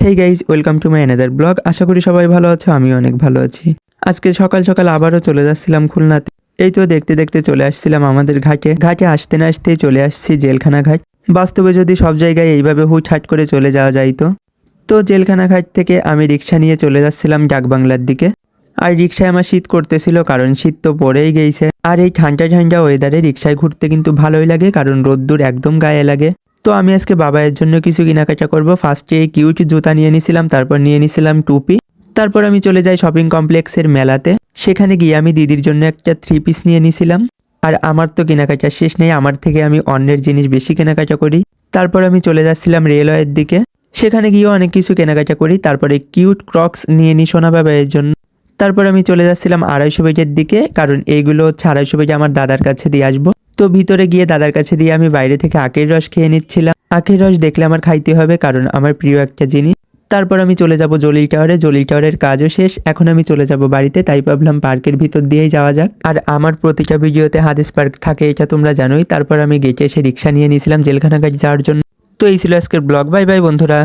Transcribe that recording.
Hey guys, welcome to my another blog. আশা করি সবাই ভালো আছো, আমিও অনেক ভালো আছি। আজকে সকাল সকাল আবারও চলে যাচ্ছিলাম খুলনাতে। এই তো দেখতে দেখতে চলে আসছিলাম আমাদের ঘাটে আসতে না আসতেই চলে আসছি জেলখানা ঘাট। বাস্তবে যদি সব জায়গায় এইভাবে হুটহাট করে চলে যাওয়া যাইতো। তো জেলখানা ঘাট থেকে আমি রিক্সা নিয়ে চলে যাচ্ছিলাম ডাকবাংলার দিকে। আর রিক্সায় আমার শীত করতেছিল, কারণ শীত তো পড়েই গেছে। আর এই ঠান্ডা ঠান্ডা ওয়েদারে রিক্সায় ঘুরতে কিন্তু ভালোই লাগে, কারণ রোদ্দুর একদম গায়ে লাগে। তো আমি আজকে বাবাইয়ের জন্য কিছু কেনাকাটা করব। ফার্স্টে এই কিউট জুতা নিয়ে নিছিলাম, তারপর নিয়ে নিছিলাম টুপি। তারপর আমি চলে যাই শপিং কমপ্লেক্সের মেলাতে। সেখানে গিয়ে আমি দিদির জন্য একটা 3 পিস নিয়ে নিছিলাম। আর আমার তো কেনাকাটা শেষ নেই, আমার থেকে আমি অন্যের জিনিস বেশি কেনাকাটা করি। তারপর আমি চলে যাচ্ছিলাম রেলওয়ের দিকে। সেখানে গিয়েও অনেক কিছু কেনাকাটা করি। তারপরে কিউট ক্রক্স নিয়ে নিই সোনা বাবাইয়ের জন্য। তারপর আমি চলে যাচ্ছিলাম 250 পেজের দিকে, কারণ এইগুলো হচ্ছে 250 পেজে আমার দাদার কাছে দিয়ে আসবো। তো ভিতরে গিয়ে দাদার কাছে দিয়ে আমি বাইরে থেকে আখের রস খেয়ে নিচ্ছিলাম। আখের রস দেখলে আমার খাইতে হবে, কারণ আমার প্রিয় একটা জিনিস। তারপর আমি চলে যাব জলিল টাওয়ারের কাজও শেষ। এখন আমি চলে যাব বাড়িতে, তাই ভাবলাম পার্কের ভিতর দিয়েই যাওয়া যাক। আর আমার প্রতিটা ভিডিওতে হাদিস পার্ক থাকে, এটা তোমরা জানোই। তারপর আমি গেটে এসে রিক্সা নিয়ে নিয়েছিলাম জেলখানা ঘাট যাওয়ার জন্য। তো এই ছিল আজকের ব্লগ। বাই বাই বন্ধুরা।